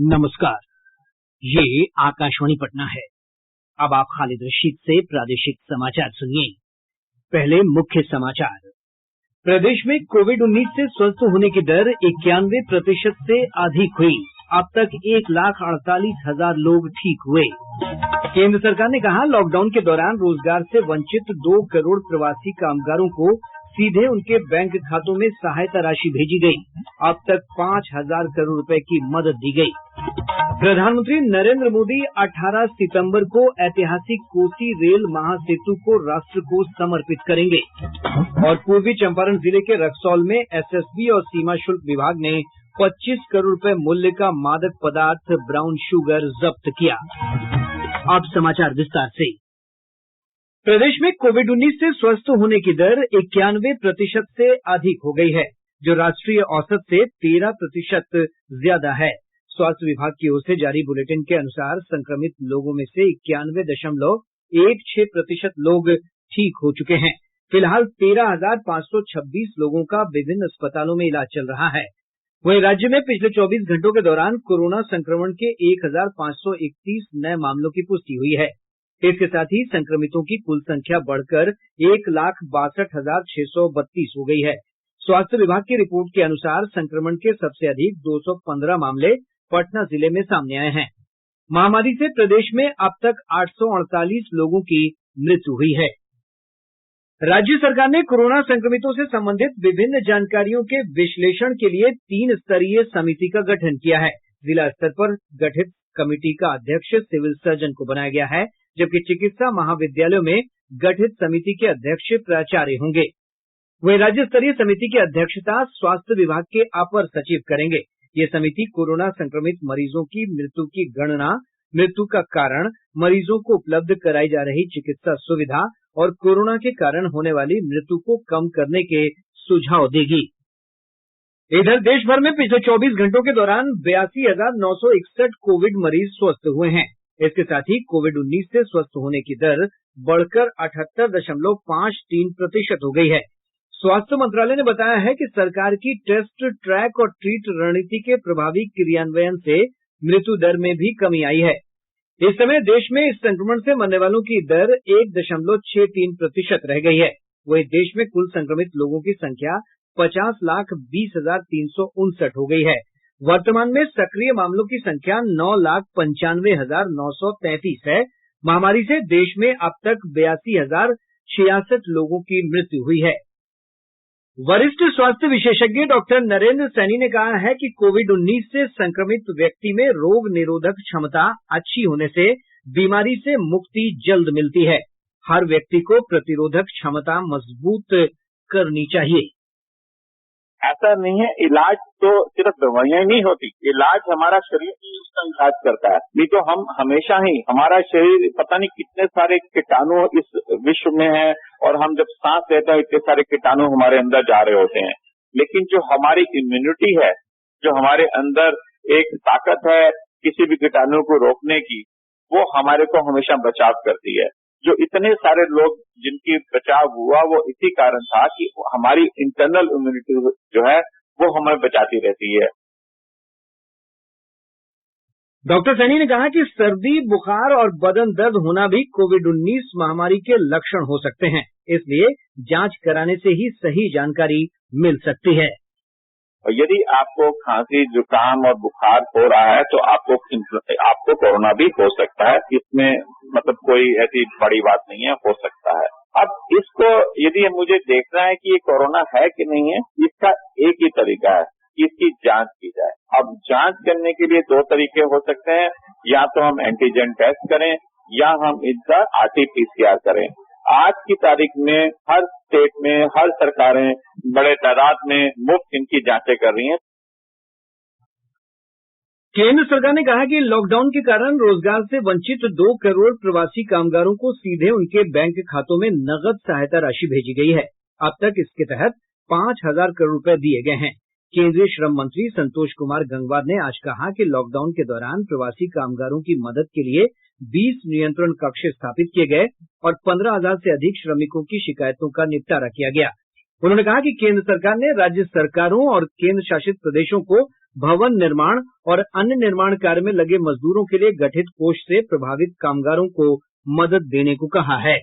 नमस्कार, ये आकाशवाणी पटना है। अब आप खालिद रशीद से प्रादेशिक समाचार सुनिए। पहले मुख्य समाचार। प्रदेश में कोविड-19 से स्वस्थ होने की दर 91% से अधिक हुई। अब तक 1,48,000 लोग ठीक हुए। केंद्र सरकार ने कहा, लॉकडाउन के दौरान रोजगार से वंचित 2 करोड़ प्रवासी कामगारों को सीधे उनके बैंक खातों में सहायता राशि भेजी गई। अब तक 5,000 करोड़ रुपए की मदद दी गई। प्रधानमंत्री नरेंद्र मोदी 18 सितंबर को ऐतिहासिक कोसी रेल महासेतु को राष्ट्र को समर्पित करेंगे। और पूर्वी चंपारण जिले के रक्सौल में एसएसबी और सीमा शुल्क विभाग ने 25 करोड़ रुपए मूल्य का मादक पदार्थ ब्राउन शुगर जब्त किया। अब समाचार विस्तार से। प्रदेश में कोविड-19 से स्वस्थ होने की दर 91% से अधिक हो गई है, जो राष्ट्रीय औसत से 13% ज्यादा है। स्वास्थ्य विभाग की ओर से जारी बुलेटिन के अनुसार संक्रमित लोगों में से 91.16% लोग ठीक हो चुके हैं। फिलहाल 13,526 लोगों का विभिन्न अस्पतालों में इलाज चल रहा है। वहीं राज्य में पिछले 24 घंटों के दौरान कोरोना संक्रमण के 1,531 नए मामलों की पुष्टि हुई है। इसके साथ ही संक्रमितों की कुल संख्या बढ़कर 1,62,632 हो गई है। स्वास्थ्य विभाग की रिपोर्ट के अनुसार संक्रमण के सबसे अधिक 215 मामले पटना जिले में सामने आए हैं। महामारी से प्रदेश में अब तक 848 लोगों की मृत्यु हुई है। राज्य सरकार ने कोरोना संक्रमितों से संबंधित विभिन्न जानकारियों के विश्लेषण के लिए 3 स्तरीय समिति का गठन किया है। जिला स्तर पर गठित कमेटी का अध्यक्ष सिविल सर्जन को बनाया गया है, जबकि चिकित्सा महाविद्यालयों में गठित समिति के अध्यक्ष प्राचार्य होंगे। वहीं राज्य स्तरीय समिति की अध्यक्षता स्वास्थ्य विभाग के अपर सचिव करेंगे। ये समिति कोरोना संक्रमित मरीजों की मृत्यु की गणना, मृत्यु का कारण, मरीजों को उपलब्ध कराई जा रही चिकित्सा सुविधा और कोरोना के कारण होने वाली मृत्यु को कम करने के सुझाव देगी। इधर देश भर में पिछले 24 घंटों के दौरान 82,961 कोविड मरीज स्वस्थ हुए हैं। इसके साथ ही कोविड-19 से स्वस्थ होने की दर बढ़कर 78.53% हो गई है। स्वास्थ्य मंत्रालय ने बताया है कि सरकार की टेस्ट, ट्रैक और ट्रीट रणनीति के प्रभावी क्रियान्वयन से मृत्यु दर में भी कमी आई है। इस समय देश में इस संक्रमण से मरने वालों की दर 1.63% रह गई है। वहीं देश में कुल संक्रमित लोगों की संख्या 50,20,359 हो गई है। वर्तमान में सक्रिय मामलों की संख्या 9,95,933 है। महामारी से देश में अब तक 82,066 लोगों की मृत्यु हुई है। वरिष्ठ स्वास्थ्य विशेषज्ञ डॉक्टर नरेंद्र सैनी ने कहा है कि कोविड-19 से संक्रमित व्यक्ति में रोग निरोधक क्षमता अच्छी होने से बीमारी से मुक्ति जल्द मिलती है। हर व्यक्ति को प्रतिरोधक क्षमता मजबूत करनी चाहिए। ऐसा नहीं है, इलाज तो सिर्फ दवाइयां ही नहीं होती, इलाज हमारा शरीर ही उसका इलाज करता है। नहीं तो हम हमेशा ही हमारा शरीर पता नहीं कितने सारे कीटाणु इस विश्व में है, और हम जब सांस लेते हैं इतने सारे कीटाणु हमारे अंदर जा रहे होते हैं। लेकिन जो हमारी इम्यूनिटी है, जो हमारे अंदर एक ताकत है किसी भी कीटाणु को रोकने की, वो हमारे को हमेशा बचाव करती है। जो इतने सारे लोग जिनकी बचाव हुआ वो इसी कारण था कि हमारी इंटरनल इम्यूनिटी जो है वो हमें बचाती रहती है। डॉक्टर सैनी ने कहा कि सर्दी, बुखार और बदन दर्द होना भी कोविड-19 महामारी के लक्षण हो सकते हैं। इसलिए जांच कराने से ही सही जानकारी मिल सकती है। यदि आपको खांसी, जुकाम और बुखार हो रहा है तो आपको कोरोना भी हो सकता है। इसमें मतलब कोई ऐसी बड़ी बात नहीं है, हो सकता है। अब इसको यदि मुझे देखना है कि ये कोरोना है कि नहीं है, इसका एक ही तरीका है कि इसकी जांच की जाए। अब जांच करने के लिए 2 तरीके हो सकते हैं, या तो हम एंटीजन टेस्ट करें या हम इसका RT-PCR करें। आज की तारीख में हर स्टेट में हर सरकारें बड़े तादाद में मुफ्त इनकी जांचें कर रही हैं। केंद्र सरकार ने कहा कि लॉकडाउन के कारण रोजगार से वंचित 2 करोड़ प्रवासी कामगारों को सीधे उनके बैंक खातों में नकद सहायता राशि भेजी गई है। अब तक इसके तहत 5,000 करोड़ रुपए दिए गए हैं। केंद्रीय श्रम मंत्री संतोष कुमार गंगवार ने आज कहा कि लॉकडाउन के दौरान प्रवासी कामगारों की मदद के लिए 20 नियंत्रण कक्ष स्थापित किए गए और 15,000 से अधिक श्रमिकों की शिकायतों का निपटारा किया गया। उन्होंने कहा कि केंद्र सरकार ने राज्य सरकारों और केंद्र शासित प्रदेशों को भवन निर्माण और अन्य निर्माण कार्य में लगे मजदूरों के लिए गठित कोष से प्रभावित कामगारों को मदद देने को कहा है।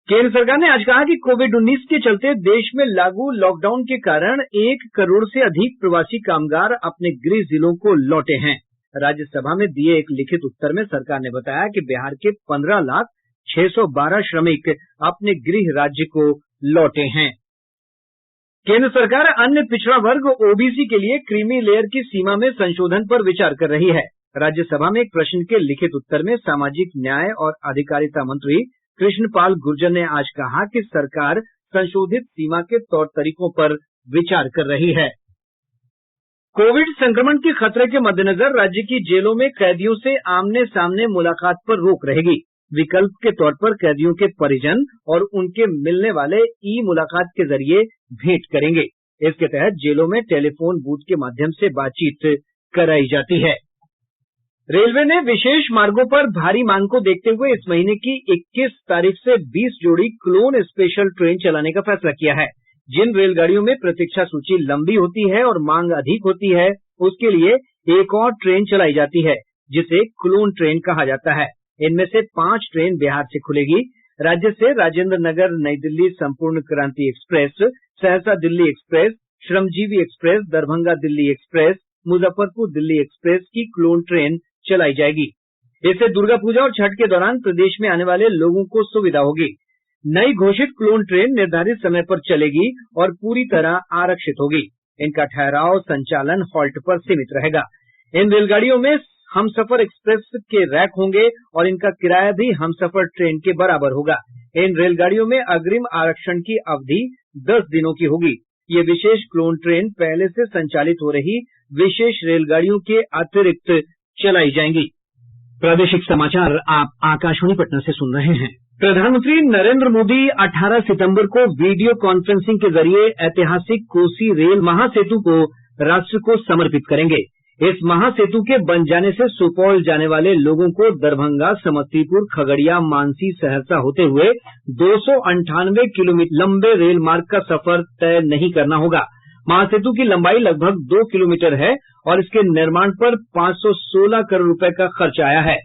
केंद्र सरकार ने आज कहा कि कोविड-19 के चलते देश में लागू लॉकडाउन के कारण 1 करोड़ से अधिक प्रवासी कामगार अपने गृह जिलों को लौटे हैं। राज्यसभा में दिए एक लिखित उत्तर में सरकार ने बताया कि बिहार के 15,612 श्रमिक अपने गृह राज्य को लौटे हैं। केंद्र सरकार अन्य पिछड़ा वर्ग ओबीसी के लिए क्रीमी लेयर की सीमा में संशोधन पर विचार कर रही है। राज्यसभा में एक प्रश्न के लिखित उत्तर में सामाजिक न्याय और अधिकारिता मंत्री कृष्णपाल गुर्जर ने आज कहा कि सरकार संशोधित सीमा के तौर तरीकों पर विचार कर रही है। कोविड संक्रमण के खतरे के मद्देनजर राज्य की जेलों में कैदियों से आमने सामने मुलाकात पर रोक रहेगी। विकल्प के तौर पर कैदियों के परिजन और उनके मिलने वाले ई मुलाकात के जरिए भेंट करेंगे। इसके तहत जेलों में टेलीफोन बूथ के माध्यम से बातचीत कराई जाती है। रेलवे ने विशेष मार्गों पर भारी मांग को देखते हुए इस महीने की 21 तारीख से 20 जोड़ी क्लोन स्पेशल ट्रेन चलाने का फैसला किया है। जिन रेलगाड़ियों में प्रतीक्षा सूची लंबी होती है और मांग अधिक होती है, उसके लिए एक और ट्रेन चलाई जाती है, जिसे क्लोन ट्रेन कहा जाता है। इनमें से 5 ट्रेन बिहार से खुलेगी। राज्य से राजेंद्र नगर नई Delhi Sampoorna Kranti express, Saharsa Delhi express, Shramjeevi express, Darbhanga Delhi express, Muzaffarpur Delhi express की क्लोन ट्रेन चलाई जाएगी। इससे दुर्गा पूजा और छठ के दौरान प्रदेश में आने वाले लोगों को सुविधा होगी। नई घोषित क्लोन ट्रेन निर्धारित समय पर चलेगी और पूरी तरह आरक्षित होगी। इनका ठहराव, संचालन हॉल्ट पर सीमित रहेगा। इन रेलगाड़ियों में हमसफर एक्सप्रेस के रैक होंगे और इनका किराया भी हमसफर ट्रेन के बराबर होगा। इन रेलगाड़ियों में अग्रिम आरक्षण की अवधि 10 दिनों की होगी। ये विशेष क्लोन ट्रेन पहले से संचालित हो रही विशेष रेलगाड़ियों के अतिरिक्त चलाई जाएंगी। प्रादेशिक समाचार आप आकाशवाणी पटना से सुन रहे हैं। प्रधानमंत्री नरेंद्र मोदी 18 सितंबर को वीडियो कॉन्फ्रेंसिंग के जरिए ऐतिहासिक कोसी रेल महासेतु को राष्ट्र को समर्पित करेंगे। इस महासेतु के बन जाने से सुपौल जाने वाले लोगों को दरभंगा, समस्तीपुर, खगड़िया, मानसी, सहरसा होते हुए 298 किलोमीटर लंबे रेल मार्ग का सफर तय नहीं करना होगा। महासेतु की लंबाई लगभग 2 किलोमीटर है और इसके निर्माण पर 516 करोड़ रुपए का खर्च आया है।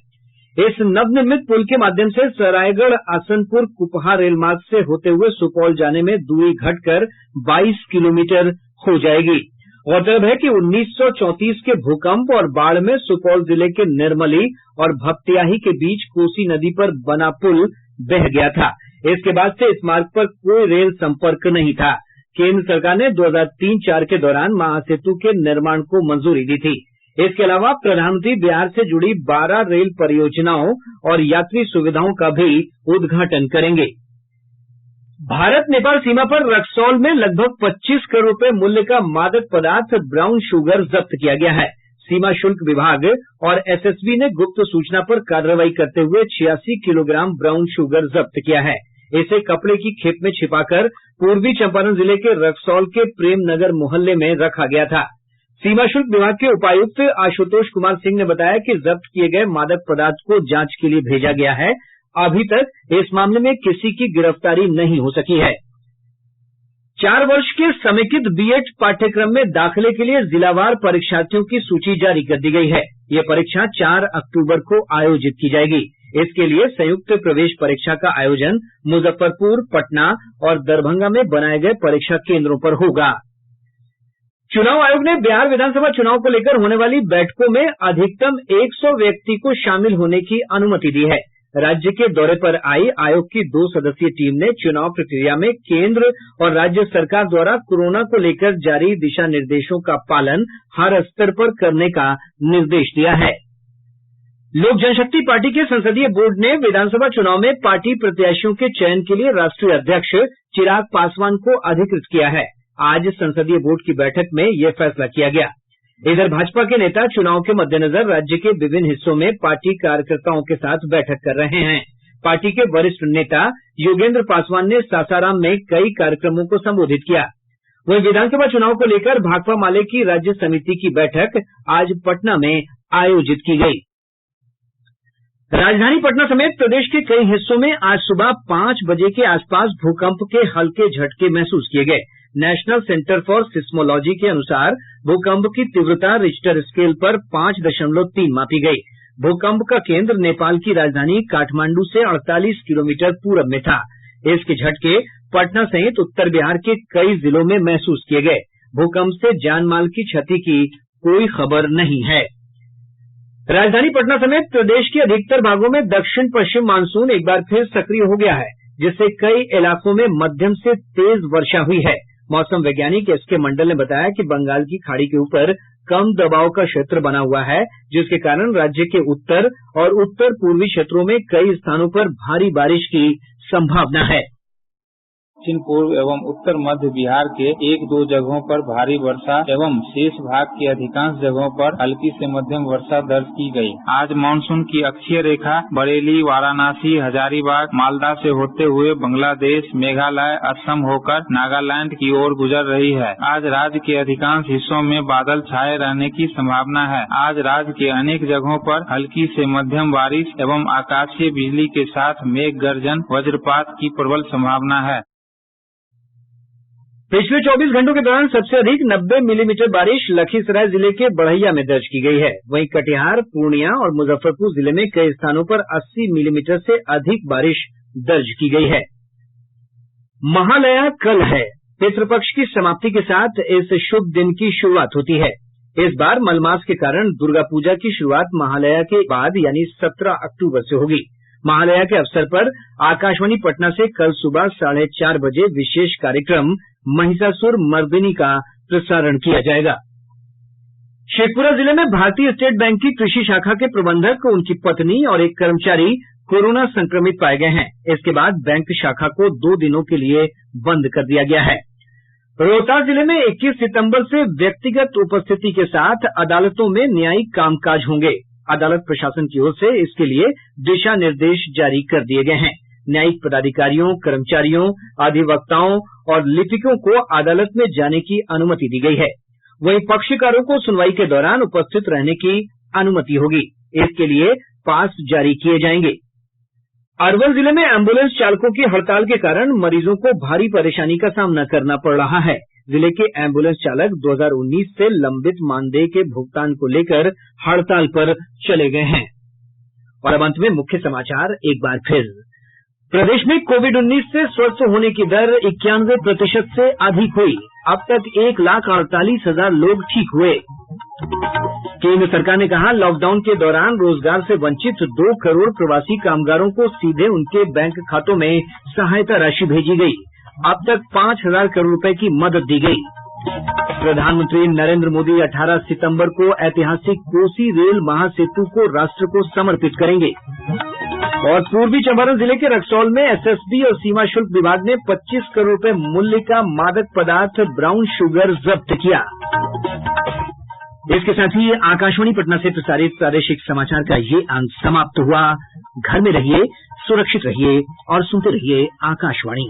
इस नवनिर्मित पुल के माध्यम से सरायगढ़, आसनपुर, कुपहा रेल मार्ग से होते हुए सुपौल जाने में दूरी घटकर 22 किलोमीटर हो जाएगी। गौरतलब है कि 1934 के भूकंप और बाढ़ में सुपौल जिले के निर्मली और भपटियाही के बीच कोसी नदी पर बना पुल बह गया था। इसके बाद से इस मार्ग पर कोई रेल संपर्क नहीं था। केंद्र सरकार ने 2003-04 के दौरान महासेतु के निर्माण को मंजूरी दी थी। इसके अलावा प्रधानमंत्री बिहार से जुड़ी 12 रेल परियोजनाओं और यात्री सुविधाओं का भी उद्घाटन करेंगे। भारत नेपाल सीमा पर रक्सौल में लगभग 25 करोड़ रुपए मूल्य का मादक पदार्थ ब्राउन शुगर जब्त किया गया है। सीमा शुल्क विभाग और एसएसबी ने गुप्त सूचना पर कार्रवाई करते हुए 86 किलोग्राम ब्राउन शुगर जब्त किया है। इसे कपड़े की खेप में छिपाकर पूर्वी चंपारण जिले के रक्सौल के प्रेम नगर मोहल्ले में रखा गया था। सीमा शुल्क विभाग के उपायुक्त आशुतोष कुमार सिंह ने बताया कि जब्त किए गए मादक पदार्थ को जांच के लिए भेजा गया है। अभी तक इस मामले में किसी की गिरफ्तारी नहीं हो सकी है। 4 वर्ष के समेकित बीएड पाठ्यक्रम में दाखिले के लिए जिलावार परीक्षार्थियों की सूची जारी कर दी गई है। यह परीक्षा 4 अक्टूबर को आयोजित की जाएगी। इसके लिए संयुक्त प्रवेश परीक्षा का आयोजन मुजफ्फरपुर, पटना और दरभंगा में बनाए गए परीक्षा केंद्रों पर होगा। चुनाव आयोग ने बिहार विधानसभा चुनाव को लेकर होने वाली बैठकों में अधिकतम 100 व्यक्ति को शामिल होने की अनुमति दी है। राज्य के दौरे पर आई आयोग की 2 सदस्यीय टीम ने चुनाव प्रक्रिया में केंद्र और राज्य सरकार द्वारा कोरोना को लेकर जारी दिशा निर्देशों का पालन हर स्तर पर करने का निर्देश दिया है। लोक जनशक्ति पार्टी के संसदीय बोर्ड ने विधानसभा चुनाव में पार्टी प्रत्याशियों के चयन के लिए राष्ट्रीय अध्यक्ष चिराग पासवान को अधिकृत किया है। आज संसदीय बोर्ड की बैठक में यह फैसला किया गया। इधर भाजपा के नेता चुनाव के मद्देनजर राज्य के विभिन्न हिस्सों में पार्टी कार्यकर्ताओं के साथ बैठक कर रहे हैं। पार्टी के वरिष्ठ नेता योगेंद्र पासवान ने सासाराम में कई कार्यक्रमों को संबोधित किया। वहीं विधानसभा चुनाव को लेकर भाकपा माले की राज्य समिति की बैठक आज पटना में आयोजित की गई। राजधानी पटना समेत प्रदेश के कई हिस्सों में आज सुबह 5 बजे के आसपास भूकंप के हल्के झटके महसूस किए गए। नेशनल सेंटर फॉर सिस्मोलॉजी के अनुसार भूकंप की तीव्रता रिक्टर स्केल पर 5.3 मापी गयी। भूकंप का केंद्र नेपाल की राजधानी काठमांडू से 48 किलोमीटर पूरब में था। इसके झटके पटना सहित उत्तर बिहार के कई जिलों में महसूस किए गए। भूकंप से जान माल की क्षति की कोई खबर नहीं है। राजधानी पटना समेत प्रदेश के अधिकतर भागों में दक्षिण पश्चिम मानसून एक बार फिर सक्रिय हो गया है, जिससे कई इलाकों में मध्यम से तेज वर्षा हुई है। मौसम वैज्ञानिक एसके मंडल ने बताया कि बंगाल की खाड़ी के ऊपर कम दबाव का क्षेत्र बना हुआ है, जिसके कारण राज्य के उत्तर और उत्तर पूर्वी क्षेत्रों में कई स्थानों पर भारी बारिश की संभावना है। दक्षिण पूर्व एवं उत्तर मध्य बिहार के 1-2 जगहों पर भारी वर्षा एवं शेष भाग के अधिकांश जगहों पर हल्की से मध्यम वर्षा दर्ज की गई। आज मानसून की अक्षीय रेखा बरेली, वाराणसी, हजारीबाग, मालदा से होते हुए बांग्लादेश, मेघालय, असम होकर नागालैंड की ओर गुजर रही है। आज राज्य के अधिकांश हिस्सों में बादल छाये रहने की संभावना है। आज राज्य के अनेक जगहों पर हल्की से मध्यम बारिश एवं आकाशीय बिजली के साथ मेघ गर्जन, वज्रपात की प्रबल संभावना है। पिछले 24 घंटों के दौरान सबसे अधिक 90 मिलीमीटर बारिश लखीसराय जिले के बढ़ैया में दर्ज की गई है। वहीं कटिहार, पूर्णिया और मुजफ्फरपुर जिले में कई स्थानों पर 80 मिलीमीटर से अधिक बारिश दर्ज की गई है। महालया कल है। पितृपक्ष की समाप्ति के साथ इस शुभ दिन की शुरुआत होती है। इस बार मलमास के कारण दुर्गा पूजा की शुरुआत महालया के बाद यानी 17 अक्टूबर से होगी। महालया के अवसर पर आकाशवाणी पटना से कल सुबह 4:30 बजे विशेष कार्यक्रम महिषासुर मर्दिनी का प्रसारण किया जाएगा। शेखपुरा जिले में भारतीय स्टेट बैंक की कृषि शाखा के प्रबंधक, उनकी पत्नी और एक कर्मचारी कोरोना संक्रमित पाए गए हैं। इसके बाद बैंक शाखा को 2 दिनों के लिए बंद कर दिया गया है। रोहतास जिले में 21 सितंबर से व्यक्तिगत उपस्थिति के साथ अदालतों में न्यायिक कामकाज होंगे। अदालत प्रशासन की ओर से इसके लिए दिशा निर्देश जारी कर दिए गए हैं। न्यायिक पदाधिकारियों, कर्मचारियों, अधिवक्ताओं और लिपिकों को अदालत में जाने की अनुमति दी गई है। वहीं पक्षकारों को सुनवाई के दौरान उपस्थित रहने की अनुमति होगी। इसके लिए पास जारी किए जाएंगे। अरवल जिले में एम्बुलेंस चालकों की हड़ताल के कारण मरीजों को भारी परेशानी का सामना करना पड़ रहा है। जिले के एम्बुलेंस चालक 2019 से लंबित मानदेय के भुगतान को लेकर हड़ताल पर चले गए हैं। और अब अंत में मुख्य समाचार एक बार फिर। प्रदेश में कोविड-19 से स्वस्थ होने की दर 91% से अधिक हुई। अब तक 1,48,000 लोग ठीक हुए। केंद्र सरकार ने कहा, लॉकडाउन के दौरान रोजगार से वंचित 2 करोड़ प्रवासी कामगारों को सीधे उनके बैंक खातों में सहायता राशि भेजी गई। अब तक 5,000 करोड़ रुपए की मदद दी गई। प्रधानमंत्री नरेंद्र मोदी 18 सितंबर को ऐतिहासिक कोसी रेल महासेतु को राष्ट्र को समर्पित करेंगे। और पूर्वी चंपारण जिले के रक्सौल में एसएसबी और सीमा शुल्क विभाग ने 25 करोड़ रुपए मूल्य का मादक पदार्थ ब्राउन शुगर जब्त किया। इसके साथ ही आकाशवाणी पटना से प्रसारित प्रादेशिक समाचार का ये अंक समाप्त हुआ। घर में रहिए, सुरक्षित रहिए और सुनते रहिए आकाशवाणी।